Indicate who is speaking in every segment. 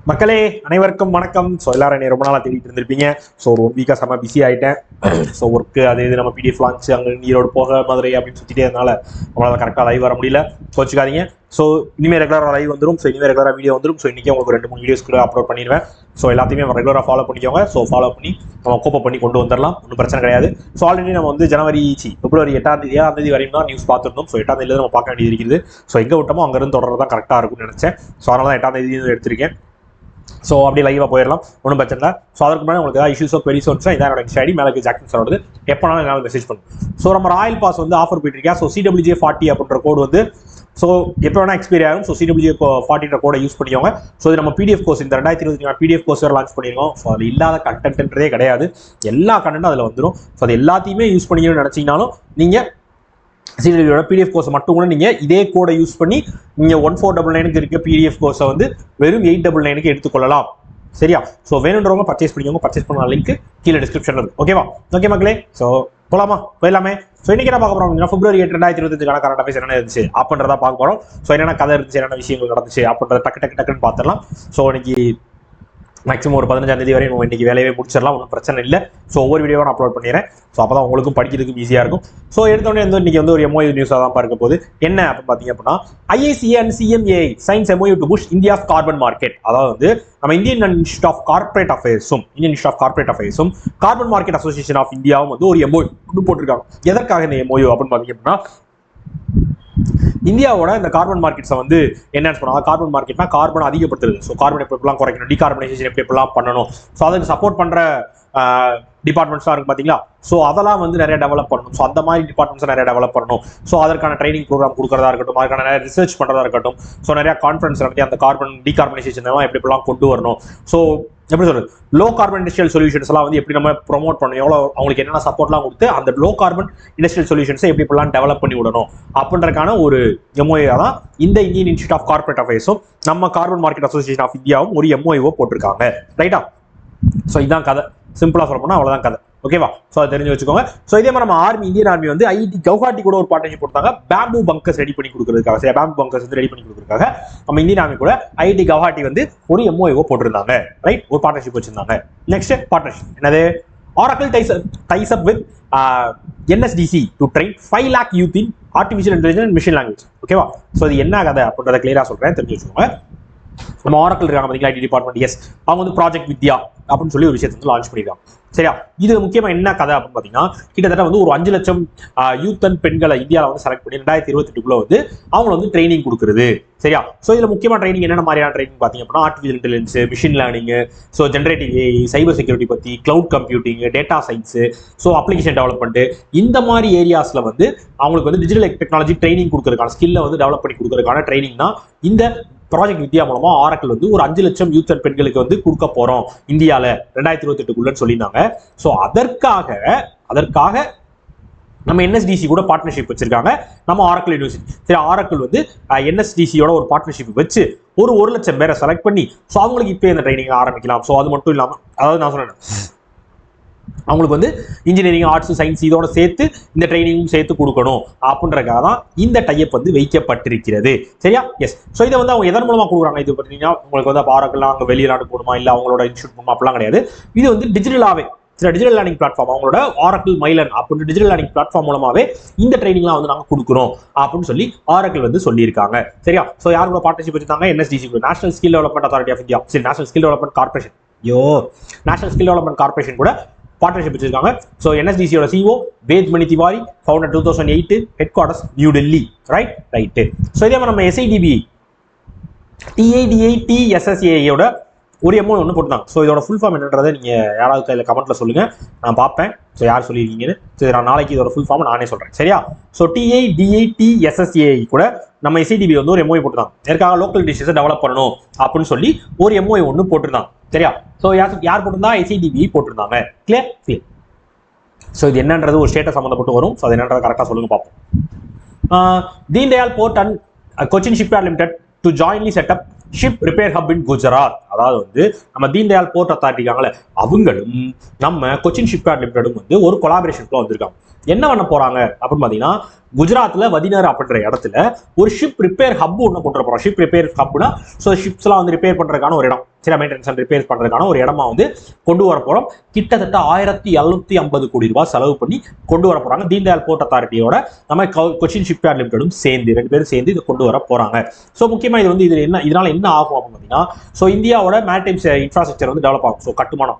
Speaker 1: மக்களே அனைவருக்கும் வணக்கம். ஸோ எல்லாரும் என்னை ரொம்ப நாளாக தேடிட்டு இருந்திருப்பீங்க. ஸோ ஒரு வீக்காக செம்ம பிஸி ஆகிட்டேன். ஸோ ஒர்க்கு அது இது நம்ம பிடிஎஃப் லான்ச் அங்கே ஈரோடு போக மதுரை அப்படின்னு சுற்றிட்டே இருந்தால நம்மளால் கரெக்டாக லைவ் வர முடியல. கோச்சிக்காதீங்க. ஸோ இனிமேல் ரெகுலராக லைவ் வந்துடும். ஸோ இனிமேல் ரெகுலராக வீடியோ வந்துடும். ஸோ இன்றைக்கி உங்களுக்கு 2-3 வீடியோஸ் கூட அப்லோட் பண்ணிடுவேன். ஸோ எல்லாத்தையுமே ரெகுலராக ஃபாலோ பண்ணிக்கோங்க. ஸோ ஃபாலோ பண்ணி நம்ம கோப்பப் பண்ணி கொண்டு வந்துடலாம். ஒன்றும் பிரச்சனை கிடையாது. ஸோ ஆல்ரெடி நம்ம வந்து பிப்ரவரி 7ஆம் தேதி வரையும் தான் நியூஸ் பார்த்துருந்தோம். ஸோ 8ஆம் தேதியில நம்ம பார்க்க வேண்டியது இருக்குது. ஸோ எங்கே விட்டோமோ அங்கேருந்து தொடர்றது தான் கரெக்டாக இருக்கும்னு நினச்சேன். ஸோ அதனால தான் 8ஆம் தேதி எடுத்திருக்கேன். ஸோ அப்படி லைவாக போயிடலாம், ஒன்றும் பிரச்சனை இல்லை. ஸோ அதற்கு முன்னாடி உங்களுக்கு ஏதாவது இஷ்யூஸோ பெரிசோ இருந்துச்சா இதான் என்னோட இன்ஸ்டா ஐடி மேலே ஜாக்சன் சாரோட எப்போனாலும் என்னால் மெசேஜ் பண்ணும். ஸோ நம்ம ராயல் பாஸ் வந்து ஆஃபர் போயிட்டு இருக்கேன். ஸோ CWJ40 அப்படின்ற கோடு வந்து ஸோ எப்போ வேணா எக்ஸ்பைரி ஆகும். ஸோ CWJ40 கோடை யூஸ் பண்ணிக்கோங்க. ஸோ இது நம்ம பிடிஎஃப் கோர்ஸ் இந்த 2024 பிடிஎஃப் கோர்ஸ் வேறு லான்ச் பண்ணியிருக்கோம். ஸோ அது இல்லாத கண்டென்ட்ன்றதே கிடையாது. எல்லா கண்டென்ட்டும் அதில் வந்துடும். ஸோ அது எல்லாத்தையுமே யூஸ் பண்ணிக்கணும்னு நினச்சிங்கனாலும் நீங்கள் CWJ பிடிஎஃப் கோர்ஸ் மட்டும் கூட நீங்கள் இதே கோடை யூஸ் பண்ணி நீங்கள் 1499 இருக்க பிடிஎஃப் கோர்ஸை வந்து வெறும் 899 எடுத்துக்கொள்ளலாம். சரியா? ஸோ வேணுன்றவங்க பர்ச்சேஸ் பண்ணிக்கோங்க. பர்ச்சேஸ் பண்ண லிங்க் கீழே டிஸ்கிரிப்ஷனில் இருக்கு. ஓகேவா? ஓகே மக்களே, ஸோ போயிடலாமே. ஸோ இன்னைக்கு என்ன பார்க்க போறோம்? February 8, 2025 கரண்ட் அஃபேர்ஸ் என்ன இருந்துச்சு அப்படின்றத பார்க்க போறோம். ஸோ என்னென்ன கதை இருந்துச்சு, என்னென்ன விஷயங்கள் நடந்துச்சு அப்படின்றத டக்குன்னு பார்த்துடலாம். ஸோ இன்னைக்கு மேக்ஸிமம் ஒரு 15ஆம் தேதி வரை நம்ம இன்னைக்கு வேலையே முடிச்சிடலாம். ஒன்றும் பிரச்சனை இல்லை. ஸோ ஒவ்வொரு வீடியோவும் நான் அப்லோட் பண்ணிடுறேன். ஸோ அப்போ தான் உங்களுக்கும் படிக்கிறதுக்கும் ஈஸியாக இருக்கும். ஸோ எடுத்தோடனே வந்து இன்னைக்கு வந்து ஒரு MOU நியூஸாக தான் பார்க்க போகுது. என்ன அப்படின்னு பார்த்தீங்க அப்படின்னா, IICA and CMA signs MOU to push India's carbon market. அதாவது வந்து நம்ம இந்தியன் இன்ஸ்டியூட் ஆஃப் கார்பரேட் அஃபேர்ஸும் கார்பன் மார்க்கெட் அசோசியேஷன் ஆஃப் இந்தியாவும் வந்து ஒரு MOU போட்டிருக்காங்க. எதற்காக இந்த MOU அப்படின்னு பார்த்தீங்க அப்படின்னா, இந்தியாவோட இந்த கார்பன் மார்க்கெட்ஸை வந்து என்ஹான்ஸ் பண்ணலாம். கார்பன் மார்க்கெட்னா கார்பன் அதிகப்படுத்துறது. ஸோ கார்பன் எப்படிலாம் குறைக்கணும், டிகார்பனைசேஷன் எப்படிலாம் பண்ணணும். ஸோ அதுக்கு சப்போர்ட் பண்ணுற டிபார்ட்மெண்ட்ஸாக இருக்கு பார்த்தீங்களா. ஸோ அதெல்லாம் வந்து நிறைய டெவலப் பண்ணணும். ஸோ அந்த மாதிரி டிபார்ட்மெண்ட்ஸை நிறைய டெவலப் பண்ணணும். ஸோ அதற்கான ட்ரைனிங் ப்ரோக்ராம் கொடுக்குறதா இருக்கட்டும், அதுக்கான நிறைய ரிசர்ச் பண்ணுறதா இருக்கட்டும். ஸோ நிறைய கான்ஃபரன்ஸ் நடத்தி அந்த டிகார்பனைசேஷன் எல்லாம் எப்படிலாம் கொண்டு வரணும். ஸோ எப்படி சொல்றது, லோ கார்பன் இண்டஸ்ட்ரியல் சொல்யூஷன்ஸ் எல்லாம் வந்து எப்படி நம்ம ப்ரொமோட் பண்ணணும், எவ்வளோ அவங்களுக்கு என்னென்ன சப்போர்ட்லாம் கொடுத்து அந்த லோ கார்பன் இண்டஸ்ட்ரியல் சொல்யூஷன்ஸை எப்படிலாம் டெவலப் பண்ணி விடணும் அப்படின்றக்கான ஒரு MOU தான் இந்த இந்தியன் இன்ஸ்டியூட் ஆஃப் கார்பரேட் அஃபேர்ஸும் நம்ம கார்பன் மார்க்கெட் அசோசியேஷன் ஆஃப் இந்தியாவும் ஒரு MOU போட்டிருக்காங்க. ரைட்டா? ஸோ இதுதான் கதை. சிம்பிளா சொல்ல போனா அவ்வளவுதான் கதை. ஓகேவா? ஸோ அதை தெரிஞ்சு வச்சுக்கோங்க. ஸோ இதே மாதிரி நம்ம இந்தியன் ஆர்மி வந்து IIT கவுஹாட்டி கூட ஒரு பார்ட்னர்ஷிப் கொடுத்தாங்க. பேம்பு பங்கர்ஸ் ரெடி பண்ணி கொடுக்கறதுக்காக. சரி, பேம்பு பங்கர்ஸ் வந்து ரெடி பண்ணி கொடுக்கறதுக்காக நம்ம இந்தியன் ஆர்மி கூட IIT கவுஹாட்டி வந்து ஒரு MOU போட்டிருந்தாங்க. ரைட்? ஒரு பார்ட்னர்ஷிப் வச்சிருந்தாங்க. நெக்ஸ்ட் பார்ட்னர்ஷிப் என்னது? Oracle ties up with NSDC to train 5 lakh youth in artificial intelligence and machine language. ஓகேவா? ஸோ இது என்ன கதை அப்படின்றத கிளியரா சொல்றேன், தெரிஞ்சு வச்சுக்கோங்க. நம்ம Oracle இருக்காங்க பார்த்தீங்களா, IT டிபார்ட்மெண்ட். எஸ், அவங்க வந்து ப்ராஜெக்ட் வித்யா அப்படின்னு சொல்லி ஒரு விஷயத்தை வந்து லான்ச் பண்ணிருக்காங்க. சரியா? இது முக்கியமா என்ன கதை அப்படின்னு பார்த்தீங்கன்னா, கிட்டத்தட்ட வந்து ஒரு 5 லட்சம் யூத் அண்ட் பெண்களை இந்தியாவில் வந்து செலக்ட் பண்ணி 2028 வந்து அவங்க வந்து ட்ரைனிங் கொடுக்குறது. சரியா? ஸோ இதில் முக்கியமான ட்ரைனிங் என்னென்ன மாதிரியான ட்ரைனிங் பார்த்தீங்க அப்படின்னா, artificial intelligence, machine learning, so generative AI, cyber security பற்றி, cloud computing, data science, so application development, இந்த மாதிரி ஏரியாஸ்ல வந்து அவங்களுக்கு வந்து டிஜிட்டல் டெக்னாலஜி ட்ரைனிங் கொடுக்கறதுக்கான ஸ்கில்லை வந்து டெவலப் பண்ணி கொடுக்கறதுக்கான ட்ரைனிங் தான் இந்த ப்ராஜெக்ட் வித்யா மூலமா Oracle வந்து ஒரு 5 லட்சம் யூத் அண்ட் பெண்களுக்கு வந்து கொடுக்க போறோம் இந்தியாவில் 2028 சொல்லியிருந்தாங்க. ஸோ அதற்காக நம்ம NSDC கூட பார்ட்னர்ஷிப் வச்சிருக்காங்க நம்ம Oracle யூனிவர்சிட்டி. சரி, Oracle வந்து NSDCயோட ஒரு பார்ட்னர்ஷிப் வச்சு ஒரு 1 லட்சம் பேரை செலக்ட் பண்ணி ஸோ அவங்களுக்கு இப்போ இந்த ட்ரைனிங் ஆரம்பிக்கலாம். ஸோ அது மட்டும் இல்லாமல், அதாவது நான் சொன்னேன், அவங்களுக்கு வந்து இன்ஜினியரிங், ஆர்ட்ஸ், சயின்ஸ் இதோட சேர்த்து இந்த ட்ரைனிங்கும் சேர்த்து கொடுக்கணும் அப்படின்றக்காக தான் இந்த டைப் வந்து வைக்கப்பட்டிருக்கிறது. சரியா? எஸ். ஸோ இதை வந்து அவங்க எதன் மூலமா கொடுக்குறாங்க? இது பார்த்தீங்கன்னா உங்களுக்கு வந்து Oracle அங்கே வெளிநாடு போகணுமா, இல்லை அவங்களோட இன்ஸ்டியூட் போகணுமா அப்படிலாம் கிடையாது. இது வந்து டிஜிட்டலாகவே சில டிஜிட்டல் லேர்னிங் பிளாட்ஃபார்ம், அவங்களோட Oracle மைலன் அப்படின்னு டிஜிட்டல் லேர்னிங் பிளாட்ஃபார்ம் மூலமாவே இந்த ட்ரைனிங்லாம் வந்து நாங்கள் கொடுக்குறோம் அப்படின்னு சொல்லி Oracle வந்து சொல்லியிருக்காங்க. சரியா? ஸோ யார் கூட பார்ட்னர்ஷிப் வச்சிருக்காங்க? NSDC, national skill development authority of India. சரி, national skill development corporation. National skill development corporation கூட பார்ட்னர்ஷிப் வச்சிருக்காங்க. ஸோ NSDCயோட CEO Vedmani Tiwari, founder 2008, headquarters new Delhi. Right. So இதே மாதிரி நம்ம SIDBI TIDATSSAயோட ஒரு MOU ஒன்று போட்டுருந்தாங்க. ஸோ இதோட ஃபுல் ஃபார்ம் என்னன்றதை நீங்கள் யாராவது கையில் கமெண்ட்ல சொல்லுங்க, நான் பார்ப்பேன். ஸோ யார் சொல்லியிருக்கீங்கன்னு. சரி, நான் நாளைக்கு இதோட ஃபுல் ஃபார்ம் நானே சொல்கிறேன். சரியா? ஸோ TIDATSSA கூட நம்ம SIDBI வந்து ஒரு MOU போட்டுருந்தாங்க. இதற்காக லோக்கல் டிஷ்ஷஸை டெவலப் பண்ணணும் அப்படின்னு சொல்லி ஒரு MOU ஒன்று போட்டிருந்தாங்க. சரியா? ஸோ யார் போட்டிருந்தா? SIDBI போட்டிருந்தாங்க. கிளியர். ஸோ இது என்னன்றது ஒரு ஸ்டேட்டை சம்மந்தப்பட்டு வரும். ஸோ அது என்னன்றதை கரெக்டாக சொல்லுங்க பார்ப்போம். Deen Dayal port and Cochin shipyard limited to jointly set up ship repair hub in Gujarat. அதாவது வந்து நம்ம தீன் தயாள் போர்ட் அத்தாரிட்டி இருக்காங்களே, அவங்களும் நம்ம கொச்சின் ஷிப்யார்ட் லிமிடெடும் வந்து ஒரு கொலாபரேஷனுக்குள்ள வந்திருக்காங்க. என்ன பண்ண போறாங்க அப்படின்னு பாத்தீங்கன்னா, குஜராத்ல வதினர் அப்படின்ற இடத்துல ஒரு ஷிப் ரிப்பேர் ஹப் ஒன்று கொண்டு வர போறோம். ஷிப் ரிப்பேர் ஹப்னா ஷிப்ஸ் எல்லாம் வந்து ரிப்பேர் பண்றதுக்கான ஒரு இடம், சரி, மெயின்டெனன்ஸ் அண்ட் ரிப்பேர் பண்றதுக்கான ஒரு இடமா வந்து கொண்டு வர போறோம். கிட்டத்தட்ட 1750 கோடி ரூபாய் செலவு பண்ணி கொண்டு வர போறாங்க. தீன் தயாள் போர்ட் அத்தாரிட்டியோட நம்ம கொச்சின் ஷிப்யார்ட் லிமிடெடும் சேர்ந்து 2 பேரும் சேர்ந்து இதை கொண்டு வர போறாங்க. ஸோ முக்கியமா இது வந்து இதனால என்ன ஆகும் அப்படின்னு பாத்தீங்கன்னா, ஸோ இந்தியாவோட மேரிடைம் இன்ஃப்ராஸ்ட்ரக்சர் வந்து டெவலப் ஆகும். ஸோ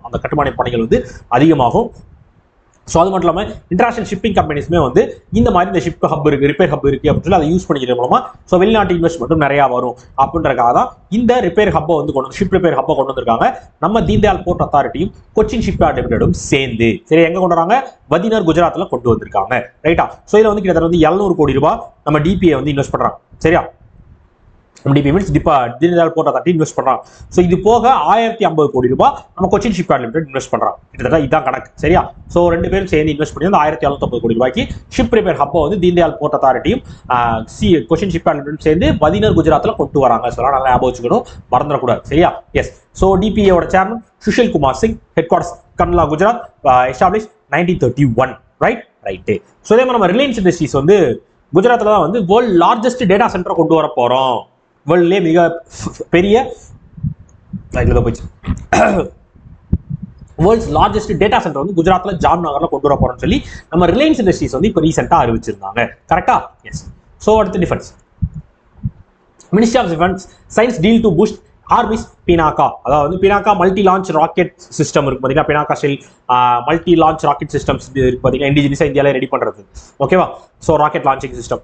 Speaker 1: அந்த கட்டுமான பணிகள் வந்து அதிகமாகும். ஸோ அது மட்டும் இல்லாமல் இன்டர்நேஷனல் ஷிப்பிங் கம்பெனிஸ்மே வந்து இந்த மாதிரி இந்த ஷிப் ஹப் இருக்கு, ரிப்பேர் ஹப் இருக்கு அப்படின்னு சொல்லி அதை யூஸ் பண்ணிக்கிறது மூலமா ஸோ வெளிநாட்டு இன்வெஸ்ட்மெண்ட்டும் நிறையா வரும் அப்படின்றக்காக தான் இந்த ரிப்பேர் ஹப்பை வந்து ஷிப் ரிப்பேர் ஹப்பை கொண்டு வந்திருக்காங்க. நம்ம தீன் தயாள் போர்ட் அத்தாரிட்டியும் கொச்சின் ஷிப்யார்ட் லிமிடெடும் சேர்ந்து, சரி, எங்க கொண்டு வராங்க? வதினர் குஜராத்ல கொண்டு வந்திருக்காங்க. ரைட்டா? ஸோ இதில் வந்து கிட்டத்தட்ட வந்து 700 கோடி ரூபாய் நம்ம டிபிஐ வந்து இன்வெஸ்ட் பண்றாங்க. சரியா? டிபி மீன்ஸ் தீன் தயாள் போர்ட் அத்தாரிட்டி இன்வெஸ்ட் பண்றாங்க. ஸோ இது போக 1050 கோடி ரூபாய் நம்ம கொச்சின் ஷிப்யார்ட் லிமிடெட் இன்வெஸ்ட் பண்றாங்க. கிட்டத்தட்ட இதான் கணக்கு. சரியா? ஸோ 2 பேரும் சேர்ந்து இன்வெஸ்ட் பண்ணி 1750 கோடி ரூபாய்க்கு ஷிப் ரிப்பேர் ஹப்பை வந்து தீன் தயாள் போர்ட் அத்தாரிட்டியும் கொச்சின் ஷிப்யார்ட் லிமிடெட் சேர்ந்து வதினர் குஜராத்ல கொண்டு வராங்க. ஸோ நல்லா ஞாபகம் வச்சுக்கணும், மறந்துடக்கூடாது. சரியா? எஸ். ஸோ டிபிஏவோட chairman Sushil Kumar Singh, headquarters Kandla, Gujarat, establish 1931. Right. So இதே மாதிரி நம்ம ரிலையன்ஸ் இண்டஸ்ட்ரீஸ் வந்து குஜராத்ல தான் வந்து வேர்ல்ட் லார்ஜஸ்ட் டேட்டா சென்டரை கொண்டு வர போறோம். வேர்ல்ட்லேயே மிக பெரிய வேர்ல்ட்ஸ் லார்ஜஸ்ட் டேட்டா சென்டர் வந்து குஜராத்ல ஜாம்நகர்ல கொண்டு வர போறோம்னு சொல்லி நம்ம ரிலையன்ஸ் இண்டஸ்ட்ரீஸ் வந்து இப்போ ரீசெண்டா அறிவிச்சிருந்தாங்க. கரெக்டா? எஸ். ஸோ அடுத்து defence ministry of defence signs deal to boost army's Pinaka. அதாவது Pinaka multi launch rocket system இருக்கு பார்த்தீங்கன்னா, Pinaka style multi launch rocket systems இருக்கு பார்த்தீங்கன்னா, இண்டிஜினியஸா இந்தியாவிலே ரெடி பண்றது. ஓகேவா? So rocket launching system,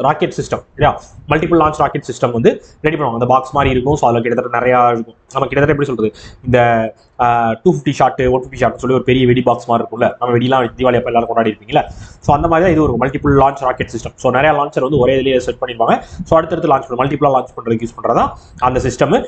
Speaker 1: rocket system, இல்லையா? மல்டிபிள் லான்ச் ராக்கெட் சிஸ்டம் வந்து ரெடி பண்ணுவாங்க. அந்த பாக்ஸ் மாதிரி இருக்கும். ஸோ அதில் கிட்டத்தட்ட நிறையா இருக்கும். நம்ம கிட்டத்தட்ட எப்படி சொல்றது, இந்த 250 ஷாட் 150 ஷாட் சொல்லி ஒரு பெரிய வெடி பாக்ஸ் மாதிரி இருக்கும்ல, நம்ம வெடிலாம் தீபாவளி அப்போ எல்லாரும் கொண்டாடி இருப்பீங்களா? ஸோ அந்த மாதிரி தான் இது ஒரு multiple launch rocket system. So நிறைய லான்ச்சர் வந்து ஒரே இதிலேயே செட் பண்ணிருப்பாங்க. ஸோ அடுத்தடுத்து லான்ச் பண்ண மல்டிபிளா லான்ச் பண்றதுக்கு யூஸ் பண்றதா அந்த சிஸ்டம்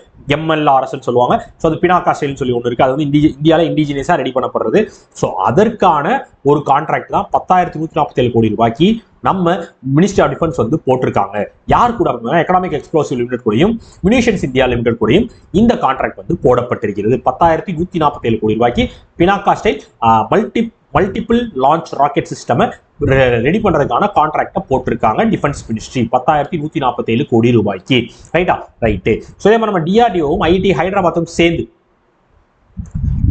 Speaker 1: MLRS சொல்லுவாங்க. ஸோ அது பினாக்கா ஸ்டைல்னு சொல்லி ஒன்று இருக்கு. அது வந்து இந்தியாவில் இண்டிஜினியஸா ரெடி பண்ணப்படுறது. ஸோ அதற்கான ஒரு கான்ட்ராக்ட் தான் 10,147 கோடி ரூபாய்க்கு நம்ம மினிஸ்ட்ரி ஆஃப் டிஃபென்ஸ் வந்து போட்டிருக்காங்க. யார் கூட அப்படின்னா, எக்கனாமிக் எக்ஸ்ப்ளோசிவ் லிமிடெட் கூடயும் மினிஷன்ஸ் இந்தியா லிமிடெட் கூடயும் இந்த கான்ட்ராக்ட் வந்து போடப்பட்டிருக்கிறது. 10,147 கோடி ரூபாய்க்கு Pinaka style multiple launch rocket system ready பண்றதுக்கான கான்ட்ராக்டை போட்டிருக்காங்க டிஃபென்ஸ் மினிஸ்ட்ரி. 10,147 கோடி ரூபாய்க்கு. ரைட்டா? ரைட்டு. ஸோ இதே மாதிரி நம்ம டிஆர்டிஓவும் ஐஐடி ஹைதராபாத்தும் சேர்ந்து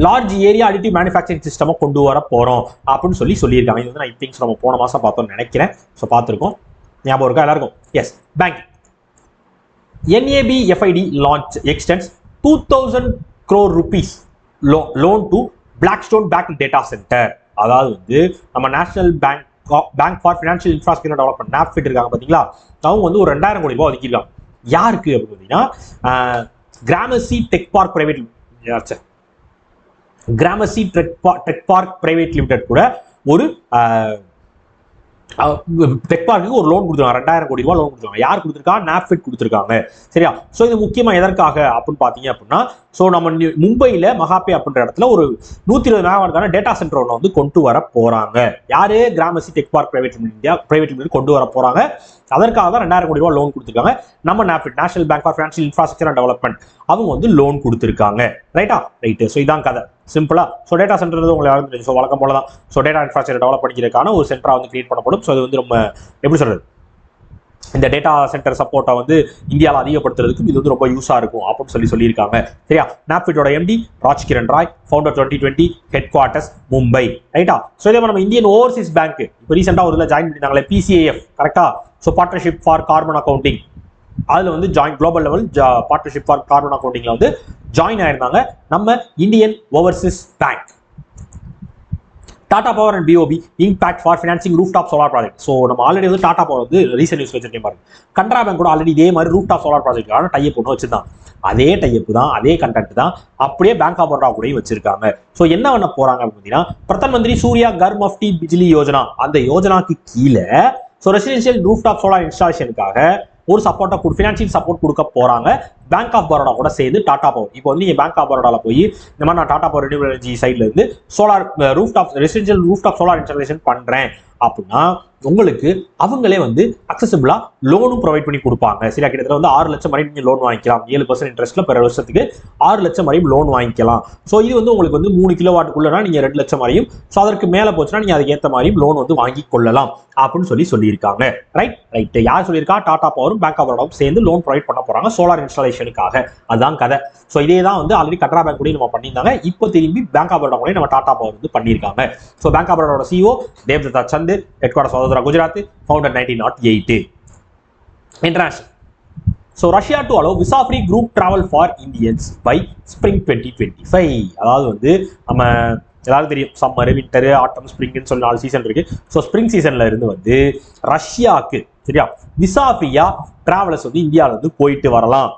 Speaker 1: large area additive manufacturing system கொண்டு வர போறோம் அப்படின்னு சொல்லியிருக்காங்க. இது வந்து நான் திங்ஸ் நம்ம போன மாசம் பார்த்தோம்னு நினைக்கிறேன். ஸோ பார்த்துருக்கோம், ஞாபகம் இருக்கா எல்லாருக்கும்? Yes. Bank NABFID launch extends 2000 crore rupees loan to Blackstone bank data centre. அதாவது வந்து நம்ம national bank for financial infrastructure development NABFID இருக்காங்க பார்த்தீங்களா, அவங்க வந்து ஒரு 2000 கோடி ரூபாய் ஒதுக்கிருக்காங்க. யாருக்கு அப்படின்னு பார்த்தீங்கன்னா, கிராமசி டெக் பார்க் பிரைவேட் லிமிடெட் கூட ஒரு டெக் பார்க்கு ஒரு லோன் கொடுத்துருக்காங்க. 2000 கோடி ரூபாய் லோன் கொடுத்துருக்காங்க. யார் கொடுத்துருக்கா? NABFID கொடுத்துருக்காங்க. சரியா? ஸோ இது முக்கியமா எதற்காக அப்படின்னு பாத்தீங்க அப்படின்னா, ஸோ நம்ம மும்பையில மகாபே அப்படின்ற இடத்துல ஒரு 120 மெகாவாட்கான டேட்டா சென்டர் ஒன்று வந்து கொண்டு வர போறாங்க. யாரு? கிராமசி டெக் பார்க் பிரைவேட் லிமிடெட் கொண்டு வர போறாங்க. அதற்காக தான் 2000 கோடி ரூபாய் லோன் கொடுத்துருக்காங்க. நம்ம NABFID national bank for financial infrastructure and development அவங்க வந்து லோன் கொடுத்துருக்காங்க. ரைட்டா? ரைட்டு. ஸோ இதான் கதை, சிம்பிளா. ஸோ டேட்டா சென்டர் உங்களுக்கு ஸோ வழக்கம் போல தான். ஸோ டேட்டா இன்ஃப்ராஸ்ட்ரக்சர் டெவலப் பண்ணிக்கிறதுக்கான ஒரு சென்டரா வந்து கிரியேட் பண்ணப்படும். ஸோ அது வந்து ரொம்ப எப்படி சொல்றது, இந்த டேட்டா சென்டர் சப்போர்ட்டை வந்து இந்தியாவில் அதிகப்படுத்துறதுக்கு இது வந்து ரொம்ப யூஸா இருக்கும் அப்படின்னு சொல்லியிருக்காங்க. சரியா? NABFID MD Rajkiran Rai, founder 2020, headquarters Mumbai. ரைட்டா? ஸோ இதே நம்ம இந்தியன் ஓவர்சீஸ் பேங்க் இப்போ ரீசெண்டாக ஒரு இதில் ஜாயின் பண்ணிட்டாங்களே, PCAF. கரெக்டா? So partnership for carbon accounting, அதுல வந்து join global level partnership for carbon அக்கௌண்டிங்ல வந்து ஜாயின் ஆயிருந்தாங்க நம்ம Indian overseas bank. Tata power and BOB impact for financing rooftop solar project. So நம்ம ஆல்ரெடி வந்து டாடா பவர் வந்து ரீசெண்ட் நியூஸ் வச்சிருக்கேன் பாருங்க. கனரா பேங்க் கூட ஆல்ரெடி இதே மாதிரி ரூஃப்டாப் சோலார் ப்ராஜெக்டான டைப் ஒன்று வச்சிருந்தாங்க. அதே டைப் தான், அதே கண்டென்ட் தான் அப்படியே பேங்க் ஆஃப் பரோடா கூடயும் வச்சிருக்காங்க. ஸோ என்ன பண்ண போறாங்க அப்படின்னா, பிரதான் மந்திரி சூர்யா கர் மஃப்டி பிஜ்லி யோஜனா, அந்த யோஜனாக்கு கீழே ஸோ ரெசிடென்ஷியல் ரூஃப்டாப் சோலார் இன்ஸ்டாலேஷனுக்காக ஒரு சப்போர்ட்டை ஃபினான்ஷியல் சப்போர்ட் கொடுக்க போறாங்க பேங்க் ஆஃப் பரோடா கூட சேர்ந்து டாடா பவர். இப்போ வந்து நீங்க பேங்க் ஆஃப் பரோடால போய் இந்த மாதிரி நான் டாடா பவர் ரெனியூவல் எனர்ஜி சைட்ல இருந்து solar rooftop residential rooftop solar installation பண்றேன் அப்படின்னா உங்களுக்கு அவங்களே வந்து அக்சசிபிளா லோனும் ப்ரொவைட் பண்ணி கொடுப்பாங்க. சரியா, கிட்டத்தட்ட வந்து 6 லட்சம் வரையும் நீங்க லோன் வாங்கிக்கலாம். 7% இன்ட்ரெஸ்ட்ல பெற வருஷத்துக்கு 6 லட்சம் வரையும் லோன் வாங்கிக்கலாம். ஸோ இது வந்து உங்களுக்கு வந்து 3 கிலோவாட்டுக்குள்ளனா நீங்க 2 லட்சம் வரையும், ஸோ அதற்கு மேல போச்சுன்னா நீங்க அதுக்கு ஏற்ற மாதிரியும் லோன் வந்து வாங்கி கொள்ளலாம் அப்படின்னு சொல்லியிருக்காங்க. ரைட். யார் சொல்லியிருக்கா? டாடா பவரும் பேங்க் ஆஃப் பரோடாவும் சேர்ந்து லோன் ப்ரொவைட் பண்ண போறாங்க சோலார் இன்ஸ்டாலேஷனுக்காக. அதுதான் கதை. ஸோ இதே தான் வந்து ஆல்ரெடி கனரா பேங்க் கூட நம்ம பண்ணியிருந்தாங்க. இப்போ திரும்பி பேங்க் ஆஃப் பரோடா கூட நம்ம டாடா பவர் வந்து பண்ணியிருக்காங்க. ஸோ பேங்க் ஆஃப் பரோடாவோட CEO தேவ்தத்தா Chand, headquarters Vadodara, Gujarat, founded 1908. International. So Russia to allow visa-free group travel for Indians by spring 2025. அதாவது வந்து நம்ம எல்லாரும் தெரியும் சம்மர், வின்டர், ஆட்டம், ஸ்ப்ரிங்னு சொல்லி 4 சீசன் இருக்கு. ஸோ ஸ்ப்ரிங் சீசன்ல இருந்து வந்து ரஷ்யாவுக்கு சரியா விசா ஃப்ரீயா டிராவலர்ஸ் வந்து இந்தியாவில வந்து போயிட்டு வரலாம்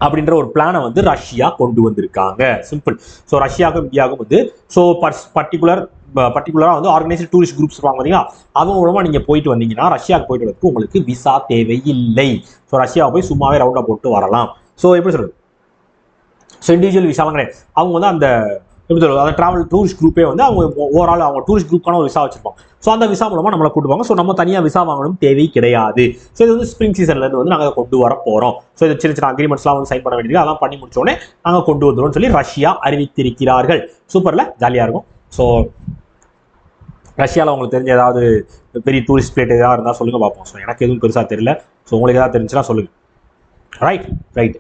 Speaker 1: அப்படின்ற ஒரு பிளானை வந்து ரஷ்யா கொண்டு வந்திருக்காங்க. சிம்பிள். ஸோ ரஷ்யாவுக்கும் இந்தியாவுக்கும் வந்து ஸோ பர்டிகுலரா வந்து ஆர்கனைஸ்டு டூரிஸ்ட் குரூப்ஸ் இருப்பாங்க பார்த்தீங்களா, அவங்க மூலமா நீங்க போயிட்டு வந்தீங்கன்னா ரஷ்யாவுக்கு போயிட்டு வரதுக்கு உங்களுக்கு விசா தேவையில்லை. ஸோ ரஷ்யாவை போய் சும்மாவே ரவுண்டா போட்டு வரலாம். ஸோ எப்படி சொல்றது, ஸோ இண்டிவிஜுவல் விசாலாம் கிடையாது. அவங்க வந்து அந்த எப்படி சொல்றது, அந்த டிராவல் டூரிஸ்ட் குரூப்பே வந்து அவங்க ஓவரால் அவங்க டூரிஸ்ட் குரூப்கான ஒரு விசா வச்சிருப்பாங்க. ஸோ அந்த விசா மூலமா நம்மளை கூட்டுவாங்க. ஸோ நம்ம தனியாக விசா வாங்கணும் தேவை கிடையாது. ஸோ இது வந்து ஸ்ப்ரிங் சீசன்ல இருந்து வந்து நாங்கள் கொண்டு வர போறோம். ஸோ இது சின்ன சின்ன அக்ரிமெண்ட்ஸ்லாம் வந்து சைன் பண்ண வேண்டியது, அதெல்லாம் பண்ணி முடிச்சோடனே நாங்கள் கொண்டு வந்துடும் சொல்லி ரஷ்யா அறிவித்திருக்கிறார்கள். சூப்பர்ல, ஜாலியா இருக்கும். ஸோ ரஷ்யாவில் உங்களுக்கு தெரிஞ்ச ஏதாவது பெரிய டூரிஸ்ட் பிளேட் ஏதாவது இருந்தால் சொல்லுங்க பார்ப்போம். ஸோ எனக்கு எதுவும் பெருசாக தெரியல. ஸோ உங்களுக்கு ஏதாவது தெரிஞ்சுன்னா சொல்லுங்க. ரைட்.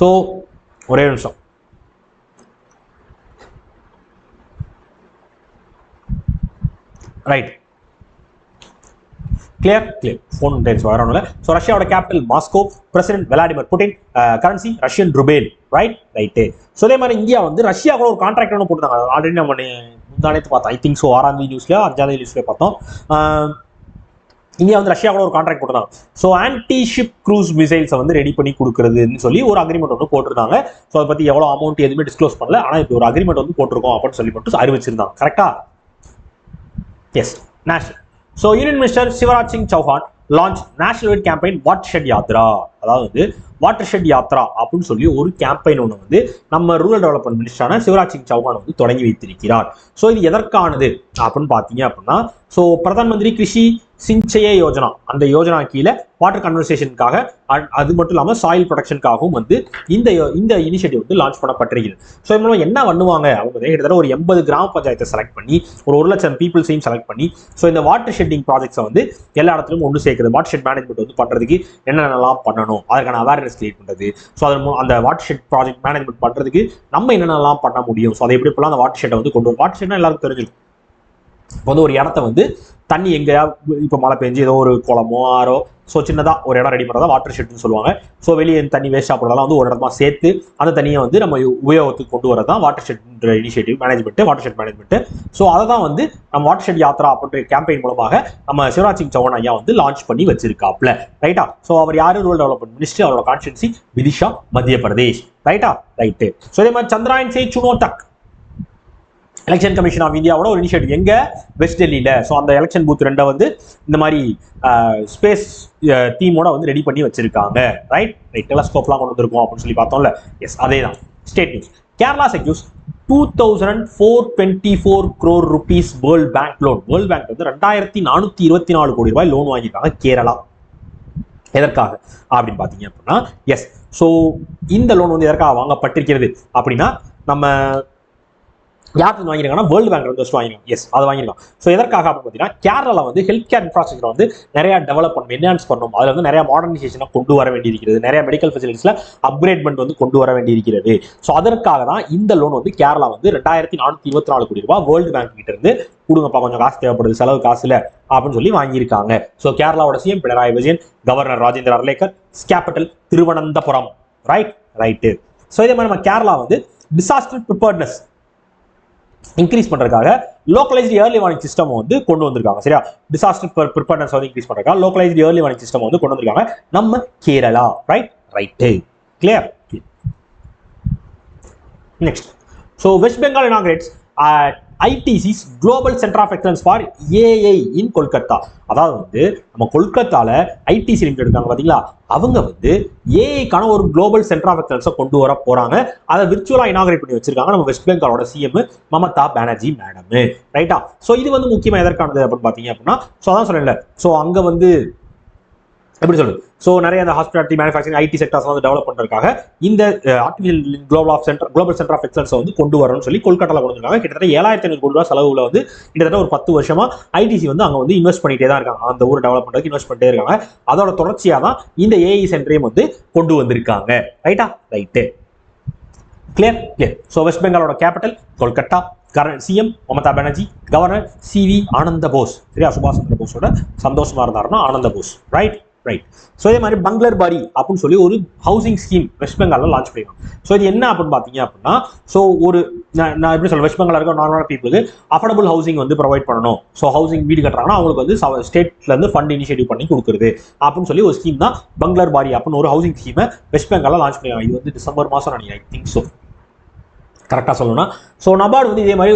Speaker 1: ஸோ ஒரே நிமிஷம். Right, clear. ஃபோன் டென்ஸ் வர ஒன்றும் இல்லை. ஸோ ரஷ்யாவோட capital Moscow, president Vladimir Putin, currency Russian rouble. Right. So இதே மாதிரி இந்தியா வந்து ரஷ்யா கூட ஒரு கான்ட்ராக்ட் ஒன்று போட்டுருந்தாங்க. ஆல்ரெடி நம்ம முந்தானத்து பார்த்தோம். ஐ திங்க் ஸோ 6ஆம் தேதி நியூஸ்ல 5ஆம் தேதி நியூஸ்ல பார்த்தோம். இந்தியா வந்து ரஷ்யா கூட ஒரு கான்ட்ராக்ட் போட்டுருந்தாங்க. ஸோ ஆன்டி ஷிப் க்ரூஸ் மிசைல்ஸை வந்து ரெடி பண்ணி கொடுக்குறதுன்னு சொல்லி ஒரு அக்ரிமெண்ட் வந்து போட்டிருந்தாங்க. ஸோ அதை பற்றி எவ்வளோ அமௌண்ட் எதுவுமே டிஸ்க்ளோஸ் பண்ணல. ஆனால் இப்போ ஒரு அக்ரிமெண்ட் வந்து போட்டிருக்கோம் அப்படின்னு சொல்லி மட்டும் அறிவிச்சிருந்தாங்க. கரெக்டா? Yes. National. So union minister Shivraj Singh Chouhan launch national wide campaign watershed yatra. அதாவது வந்து வாட்டர்ஷெட் யாத்ரா அப்படின்னு சொல்லி ஒரு கேம்பெயின் ஒன்று வந்து நம்ம ரூரல் டெவலப்மெண்ட் மினிஸ்டரான சிவராஜ் சிங் சௌஹான் வந்து தொடங்கி வைத்திருக்கிறார். ஸோ இது எதற்கானது அப்படின்னு பார்த்தீங்க அப்படின்னா, ஸோ பிரதான் மந்திரி கிருஷி சிஞ்சய யோஜனா, அந்த யோஜனா கீழே வாட்டர் கன்வர்சேஷனுக்காக அது மட்டும் இல்லாமல் சாயில் ப்ரொடக்ஷனுக்காகவும் வந்து இந்த இனிஷியேட்டிவ் வந்து லான்ச் பண்ணப்பட்டிருக்கிறது. ஸோ இது மூலம் என்ன பண்ணுவாங்க, அவங்க கிட்டத்தட்ட ஒரு 80 கிராம பஞ்சாயத்தை செலக்ட் பண்ணி ஒரு 1 லட்சம் பீப்புள்ஸையும் செலக்ட் பண்ணி ஸோ இந்த வாட்டர் ஷெட்டிங் ப்ராஜெக்ட்ஸை வந்து எல்லா இடத்துலையும் ஒன்று சேர்க்குறது, வாட்டர் ஷெட் மேனேஜ்மெண்ட் வந்து பண்ணுறதுக்கு என்னென்னலாம் பண்ணணும், அதற்கான அவேர்னஸ் கிரியேட் பண்ணுறது. ஸோ அந்த வாட்டர் ஷெட் ப்ராஜெக்ட் மேனேஜ்மெண்ட் பண்ணுறதுக்கு நம்ம என்னென்னலாம் பண்ண முடியும், ஸோ அதை எப்படி இப்பெல்லாம் அந்த வாட்டர் ஷெட்டை வந்து கொண்டு வரும். வாட்டர் ஷெட்னா எல்லாருக்கும் தெரிஞ்சிடும். இப்போ வந்து ஒரு இடத்த வந்து தண்ணி எங்கேயா இப்போ மழை பெஞ்சு ஏதோ ஒரு குளமோ ஆறோ ஸோ சின்னதாக ஒரு இடம் ரெடி பண்ணுறதா வாட்டர் ஷெட்னு சொல்லுவாங்க. ஸோ வெளியே தண்ணி வேஸ்ட் ஆகிறதெல்லாம் வந்து ஒரு இடமா சேர்த்து அந்த தண்ணியை வந்து நம்ம உபயோகத்துக்கு கொண்டு வரது தான் watershed initiative management, watershed management. So அதை தான் வந்து நம்ம வாட்டர் ஷெட் யாத்ரா அப்படின்ற கேம்பெயின் மூலமாக நம்ம சிவராஜ் சிங் சௌஹான் ஐயா வந்து லான்ச் பண்ணி வச்சிருக்காப்ல. ரைட்டா? ஸோ அவர் யாரு? Rural development minister. அவரோட கான்ஸ்டிட்யூன்சி விதிஷா, மத்திய பிரதேஷ். ரைட்டு. ஸோ இதே மாதிரி சந்திராயன் சே சுனோ தக் எலெக்ஷன் கமிஷன் ஆஃப் இந்தியாவோட ஒரு இனிஷியேட்டிவ் எங்க வெஸ்ட் டெல்லியில. ஸோ அந்த எலெக்ஷன் பூத் 2 வந்து இந்த மாதிரி ஸ்பேஸ் தீமோட வந்து ரெடி பண்ணி வச்சிருக்காங்க. ரைட். டெலஸ்கோப்லாம் கொண்டு வந்திருக்கோம் அப்படின்னு சொல்லி பார்த்தோம்ல. எஸ், அதே தான். State news. Kerala செக்யூஸ் 2424 crore rupees world bank loan. World bank வந்து 2424 கோடி ரூபாய் லோன் வாங்கியிருக்காங்க கேரளா. எதற்காக அப்படின்னு பார்த்தீங்க அப்படின்னா, எஸ், ஸோ இந்த லோன் வந்து எதற்காக வாங்கப்பட்டிருக்கிறது அப்படின்னா, நம்ம யாருக்கு வாங்கிருக்காங்கன்னா வேர்ல்டு பேங்க் வந்து வாங்கிருக்காங்க. எஸ், அதை வாங்கிருக்காங்க. ஸோ எதற்காக அப்படின்னு பார்த்தீங்கன்னா, கேரளாவில் வந்து ஹெல்த் கேர் இன்ஃப்ராஸ்ட்ரக்சர் வந்து நிறைய டெவலப் பண்ணணும், என்ஹான்ஸ் பண்ணணும். அதில் வந்து நிறைய மாடர்னைசேஷனை கொண்டு வர வேண்டியிருக்கிறது, நிறைய மெடிக்கல் ஃபெசிலிட்டிஸில் அப்கிரேட்மெண்ட் வந்து கொண்டு வர வேண்டியிருக்கிறது. ஸோ அதற்காக தான் இந்த லோன் வந்து கேரளா வந்து 2424 கோடி ரூபாய் வேர்ல்டு பேங்க் கிட்ட இருந்து கொடுங்கப்பா, கொஞ்சம் காசு தேவைப்படுது, செலவு காசுல அப்படின்னு சொல்லி வாங்கியிருக்காங்க. ஸோ கேரளாவோட CM Pinarayi Vijayan, governor Rajendra Arlekar, capital Thiruvananthapuram. Right. So இதே மாதிரி நம்ம கேரளா வந்து டிசாஸ்டர் ப்ரிப்பேர்ட்னஸ் இன்க்ரீஸ் பண்றதுக்காக லோக்கலைஸ்டு ஏர்லி வார்னிங் சிஸ்டம் வந்து கொண்டு வந்திருக்காங்க. சரியா? டிசாஸ்டர் ப்ரிப்பேர்ட்னஸ் வந்து இன்க்ரீஸ் பண்றதுக்காக லோக்கலைஸ்டு ஏர்லி வார்னிங் சிஸ்டம் வந்து கொண்டு வந்திருக்காங்க நம்ம Kerala. Right. Clear. Next. So West Bengal inaugurates ITC's global centre of excellence for AI in Kolkata. அதாவது வந்து நம்ம கொல்கத்தால ஐடிசி லிமிடெட் இருக்காங்க பாத்தீங்களா, அவங்க வந்து ஏஐக்கான ஒரு குளோபல் சென்டர் ஆஃப் எக்ஸலன்ஸை கொண்டு வர போறாங்க. அதை விர்ச்சுவலா இனாகிரேட் பண்ணி வச்சிருக்காங்க நம்ம வெஸ்ட் பெங்காலோட சிஎம் மமதா பானர்ஜி மேடம். ரைட்டா? ஸோ இது வந்து முக்கியமா எதற்கானது அப்படின்னு பாத்தீங்க அப்படின்னா, ஸோ அதான் சொல்லல, ஸோ அங்க வந்து எப்படி சொல்றது, ஸோ நிறைய அந்த ஹாஸ்பிட்டாலிட்டி மேனுஃபேக்சரிங் ஐடி செக்டர்ஸ் வந்து டெவலப் பண்றதுக்காக இந்த artificial global centre of excellence வந்து கொண்டு வரணும்னு சொல்லி கொல்கட்டாவில் கொண்டு வந்திருக்காங்க. கிட்டத்தட்ட 7,500 கோடி ரூபாய் செலவுல வந்து கிட்டத்தட்ட ஒரு 10 வருஷமா ஐடிசி வந்து அங்க வந்து இன்வெஸ்ட் பண்ணிட்டே தான் இருக்காங்க. அந்த ஊர் டெவலப் பண்றதுக்கு இன்வெஸ்ட் பண்ணிட்டே இருக்காங்க. அதோட தொடர்ச்சியா தான் இந்த ஏஐ சென்டரையும் வந்து கொண்டு வந்திருக்காங்க. ரைட்டா? Right. Clear? Clear. So West பெங்காலோட capital Kolkata, CM Mamata Banerjee, governor C V Ananda Bose. சரியா? சுபாஷ் சந்திர போஸோட சந்தோஷமா இருந்தாருன்னா ஆனந்த போஸ். ரைட்? ரைட். ஸோ இதே மாதிரி பங்க்லர் பாரி அப்படின்னு சொல்லி ஒரு ஹவுசிங் ஸ்கீம் வெஸ்ட் பெங்காலில் லான்ச் பண்ணிருக்காங்க. ஸோ இது என்ன அப்படின்னு பார்த்தீங்க அப்படின்னா, ஸோ ஒரு நான் எப்படி சொல்ல, வெஸ்ட் பெங்கால் இருக்க நார்மலான பீப்புளுக்கு அஃபோர்டபுள் ஹவுசிங் வந்து ப்ரொவைட் பண்ணணும். ஸோ ஹவுசிங் வீடு கட்டுறாங்கன்னா அவங்களுக்கு வந்து ஸ்டேட்ல இருந்து ஃபண்ட் இனிஷியேட்டிவ் பண்ணி கொடுக்குறது அப்படின்னு சொல்லி ஒரு ஸ்கீம் தான் பங்க்லர் பாரி அப்படின்னு ஒரு ஹவுசிங் ஸ்கீமை வெஸ்ட் பெங்காலில் லான்ச் பண்ணிருக்காங்க. இது வந்து டிசம்பர் மாதம் நினைக்கிறேன், ஐ திங்க் ஸோ, கரெக்டாக சொல்லணும்னா. ஸோ நபார்டு வந்து இதே மாதிரி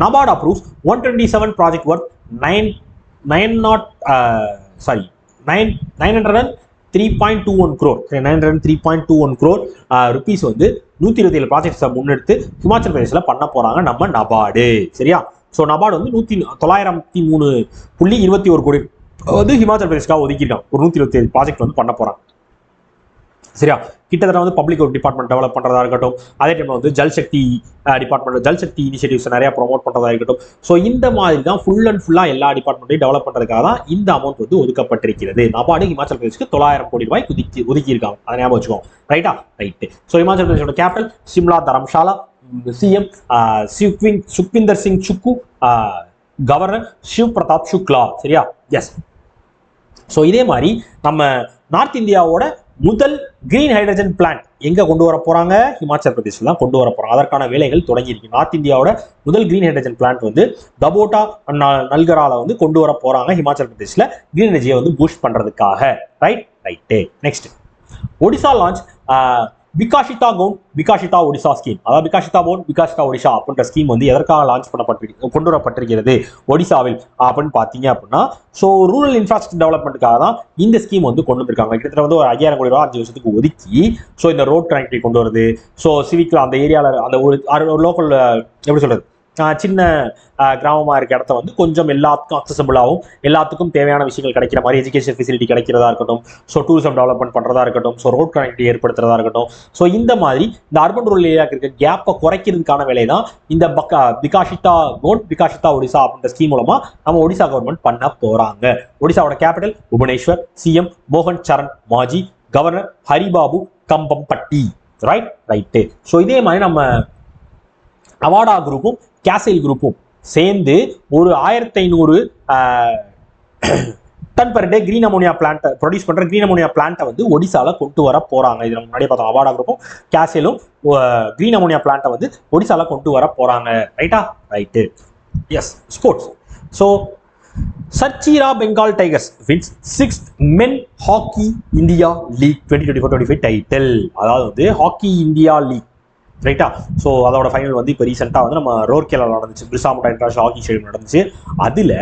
Speaker 1: NABARD approves 127 project worth 903.21 crore 903.21 crore rupees வந்து 127 ப்ராஜெக்ட்ஸை முன்னெடுத்து ஹிமாச்சல் பிரதேசில் பண்ண போறாங்க நம்ம நபார்டு. சரியா? ஸோ நபார்டு வந்து 903.21 கோடி வந்து ஹிமாச்சல் பிரதேஷ்காக ஒதுக்கியிருக்காங்க. ஒரு 127 ப்ராஜெக்ட் வந்து பண்ண போறாங்க. சரியா? கிட்டத்தட்ட வந்து பப்ளிக் ஒரு டிபார்ட்மெண்ட் டெவலப் பண்றதா இருக்கட்டும், அதே டைம்ல வந்து ஜல்சக்தி டிபார்ட்மெண்ட் ஜல்சக்தி இனிஷியேட்டிவ்ஸ் நிறைய ப்ரொமோட் பண்றதா இருக்கட்டும். ஸோ இந்த மாதிரி தான் ஃபுல் அண்ட் ஃபுல்லா எல்லா டிபார்ட்மெண்ட்டையும் டெவலப் பண்றதுக்காக தான் இந்த அமௌண்ட் வந்து ஒதுக்கப்பட்டிருக்கிறது. நபார்டு ஹிமாச்சல் பிரதேஷ்க்கு 900 கோடி ரூபாய் ஒதுக்கி இருக்காங்க. அதை ஞாபகம் வச்சுக்கோங்க. ரைட்டா? ரைட்டு. ஸோ ஹிமாச்சல் பிரதேஷோட capital Shimla Dharamshala, CM Sukhvinder Singh Sukhu, governor சிவ் பிரதாப் சுக்லா. சரியா? எஸ். ஸோ இதே மாதிரி நம்ம நார்த் இந்தியாவோட முதல் கிரீன் ஹைட்ரஜன் பிளான்ட் எங்க கொண்டு வர போறாங்க? ஹிமாச்சல் பிரதேஷ்ல தான் கொண்டு வர போறாங்க. அதற்கான வேலைகள் தொடங்கி இருக்கு. நார்த் இந்தியாவோட முதல் கிரீன் ஹைட்ரஜன் பிளான்ட் வந்து தபோட்டா நல்கரால வந்து கொண்டு வர போறாங்க ஹிமாச்சல் பிரதேஷ்ல கிரீன் எனர்ஜியை வந்து பூஸ்ட் பண்றதுக்காக. Right? Right. Next, Odisha launch Viksit Gaon Viksit Odisha scheme. அதாவது விகாஷிதா போன் விகாஷிதா ஒடிசா அப்படின்ற ஸ்கீம் வந்து எதற்காக லான்ச் கொண்டு வரப்பட்டிருக்கிறது ஒடிசாவில் அப்படின்னு பார்த்தீங்க அப்படின்னா, ஸோ ரூரல் இன்ஃப்ராஸ்ட்ரக்சர் டெவலப்மெண்ட்டுக்காக தான் இந்த ஸ்கீம் வந்து கொண்டு வந்திருக்காங்க. கிட்டத்தட்ட வந்து ஒரு 5000 கோடி ரூபாய் 5 வருஷத்துக்கு ஒதுக்கி, ஸோ இந்த ரோட் கனெக்டிவிட்டி கொண்டு வருது. ஸோ சிவிக்ல அந்த ஏரியாவில் அந்த ஒரு லோக்கல் எப்படி சொல்றது, சின்ன கிராமமாக இருக்க இடத்த வந்து கொஞ்சம் எல்லாத்துக்கும் அக்சசபிளாகவும் எல்லாத்துக்கும் தேவையான விஷயங்கள் கிடைக்கிற மாதிரி எஜுகேஷன் ஃபெசிலிட்டி கிடைக்கிறதா இருக்கட்டும், ஸோ டூரிசம் டெவலப்மெண்ட் பண்ணுறதா இருக்கட்டும், ஸோ ரோட் கனெக்டிவிட்டி ஏற்படுத்துறதா இருக்கட்டும். ஸோ இந்த மாதிரி இந்த அர்பன் ரூரல் ஏரியாவுக்கு இருக்க கேப்பை குறைக்கிறதுக்கான வேலை தான் இந்த விகாஷிதா கோன் விகாஷிதா ஒடிசா அப்படின்ற ஸ்கீம் மூலமா நம்ம ஒடிசா கவர்மெண்ட் பண்ண போறாங்க. ஒடிசாவோட கேபிட்டல் புவனேஸ்வர், சிஎம் மோகன் சரண் மாஜி, governor Haribabu Kambampatti. Right? Right. So இதே மாதிரி நம்ம அவாடா குரூப்பும் கேசைல் குரூப்பும் சேர்ந்து ஒரு 1500 ton per day green ammonia plant produce பண்ற கிரீன் அமோனியா பிளான்ட்டை வந்து ஒடிசால கொண்டு வர போறாங்க. இது நம்ம முன்னாடியே பார்த்தோம். அவாடா குரூப்பும் கேசைலும் கிரீன் அமோனியா பிளான்ட்டை வந்து ஒடிசால கொண்டு வர போறாங்க. ரைட்டா? ரைட்டு. எஸ். ஸ்போர்ட்ஸ். ஸோ சர்ச்சீரா Bengal tigers wins 6th men hockey India league 2024-25 title. அதாவது வந்து ஹாக்கி இந்தியா லீக். ரைட்டா? ஸோ அதோட ஃபைனல் வந்து இப்போ ரீசெண்டாக வந்து நம்ம ரோர்கேலாவில் நடந்துச்சு. Birsa Munda international hockey stadium நடந்துச்சு. அதில்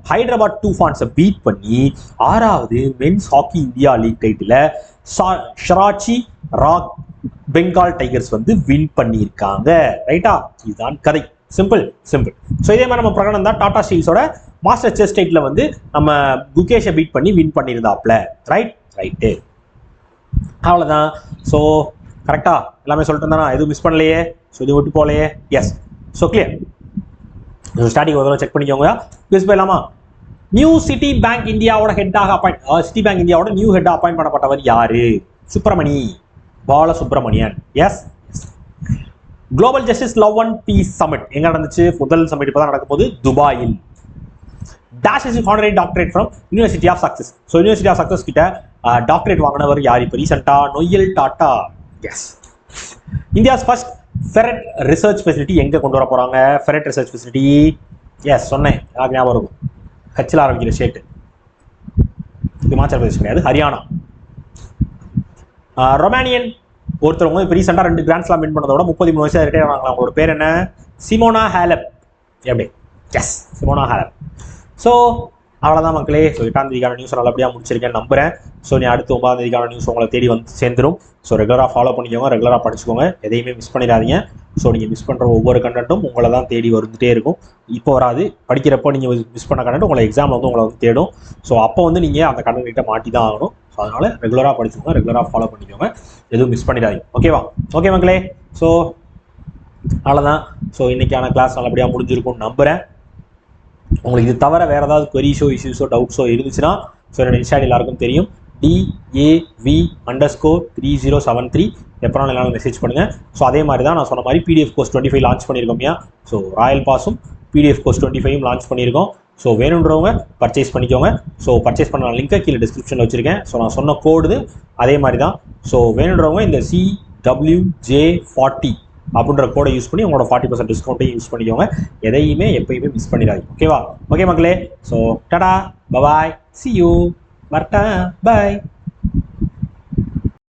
Speaker 1: ஹைதராபாத் டூஃபான்ஸை பீட் பண்ணி 6வது men's hockey India league title Shrachi Rarh Bengal tigers வந்து வின் பண்ணியிருக்காங்க. ரைட்டா? இதுதான் கதை. சிம்பிள். ஸோ இதே மாதிரி நம்ம பிரகடனம் தான் டாடா ஸ்டீல்ஸோட மாஸ்டர் செஸ் டைட்டில் வந்து நம்ம குகேஷை பீட் பண்ணி வின் பண்ணியிருந்தாப்ல. ரைட்? ரைட்டு. அவ்வளோதான். ஸோ கரெக்டா எல்லாமே சொல்லிட்டு இருந்தா, எதுவும் மிஸ் பண்ணலையே, ஸோ இது விட்டு போலையே. எஸ். So clear. ஸ்டார்டிங் ஒரு தடவை செக் பண்ணிக்கோங்க. யூஸ் போயிடலாமா? நியூ சிட்டி பேங்க் இந்தியாவோட ஹெட்டாக சிட்டி பேங்க் இந்தியாவோட நியூ ஹெட்டாக அப்பாயிண்ட் பண்ணப்பட்டவர் யாரு? Balasubramanian. Yes. Global justice love and peace summit எங்க நடந்துச்சு? முதல் சமிட் இப்போ தான் நடக்கும் போது துபாயில். Dash is honorary doctorate from university of success. So university of success கிட்ட டாக்டரேட் வாங்கினவர் யார் இப்போ ரீசெண்டா? Noel Tata. Yes. India's first ferret research facility எங்க கொண்டு வர போறாங்க? Ferret research facility. எஸ், சொன்னேன். யாருக்கு ஞாபகம் இருக்கும்? ஹெச்ல ஆரம்பிக்கிற ஸ்டேட் ஹிமாச்சல் பிரதேஷ் கிடையாது, ஹரியானா. ரொமானியன் ஒருத்தவங்க இப்போ ரீசெண்டாக 2 கிராண்ட் ஸ்லாம் வின் பண்ணதோட 33 வயசு ரிட்டையர் ஆனாங்களா. அவங்களோட பேர் என்ன? Simona Halep. எப்படி? Yes, Simona ஹேலப். ஸோ அவ்வளோதான் மக்களே. ஸோ 8ஆம் தேதிக்கான நியூஸ் நல்லபடியாக முடிச்சிருக்கேன் நம்புறேன். ஸோ நீ அடுத்து 9ஆம் தேதிக்கான நியூஸ் உங்களை தேடி வந்து சேர்ந்துடும். ஸோ ரெகுலராக ஃபாலோ பண்ணிக்கோங்க, ரெகுலராக படிச்சுக்கோங்க, எதையுமே மிஸ் பண்ணிடாதீங்க. ஸோ நீங்கள் மிஸ் பண்ணுற ஒவ்வொரு கண்டென்ட்டும் உங்களை தான் தேடி வந்துட்டே இருக்கும். இப்போ வராது, படிக்கிறப்போ நீங்கள் மிஸ் பண்ண கண்டென்ட் உங்களை எக்ஸாமில் வந்து உங்களை வந்து தேடும். ஸோ அப்போ வந்து நீங்கள் அந்த கண்டென்ட்டை மாட்டி தான் ஆகணும். ஸோ அதனால் ரெகுலராக படிச்சுக்கோங்க, ரெகுலராக ஃபாலோ பண்ணிக்கோங்க, எதுவும் மிஸ் பண்ணிடாதீங்க. ஓகேவா? ஓகே மக்களே. ஸோ அவ்வளோதான். ஸோ இன்றைக்கான கிளாஸ் நல்லபடியாக முடிஞ்சிருக்கும்னு நம்புகிறேன். உங்களுக்கு இது தவிர வேறு ஏதாவது queries இஷ்யூஸோ டவுட்ஸோ இருந்துச்சுன்னா ஸோ என்னோட இன்ஸ்டா எல்லாருக்கும் தெரியும், DAV_3073. எப்போனாலும் என்னால் மெசேஜ் பண்ணுங்கள். ஸோ அதே மாதிரி தான் நான் சொன்ன மாதிரி PDF கோர்ஸ் 25 லான்ச் பண்ணியிருக்கோம். ஸோ ராயல் பாஸும் PDF கோர்ஸ் 25 லான்ச் பண்ணியிருக்கோம். ஸோ வேணுன்றவங்க பர்ச்சேஸ் பண்ணிக்கோங்க. ஸோ பர்ச்சேஸ் பண்ண லிங்கை கீழே டிஸ்கிரிப்ஷனில் வச்சுருக்கேன். ஸோ நான் சொன்ன கோடு அதே மாதிரி தான். ஸோ வேணுன்றவங்க இந்த CWJ40 அப்படின்ற கோடை யூஸ் பண்ணி உங்களோட 40% டிஸ்கவுண்ட்டையும் யூஸ் பண்ணிக்கோங்க. எதையுமே எப்பயுமே மிஸ் பண்ணிடாதீங்க. ஓகேவா? ஓகே மக்களே. So tata, bye bye, see you, பர்டா, பாய்.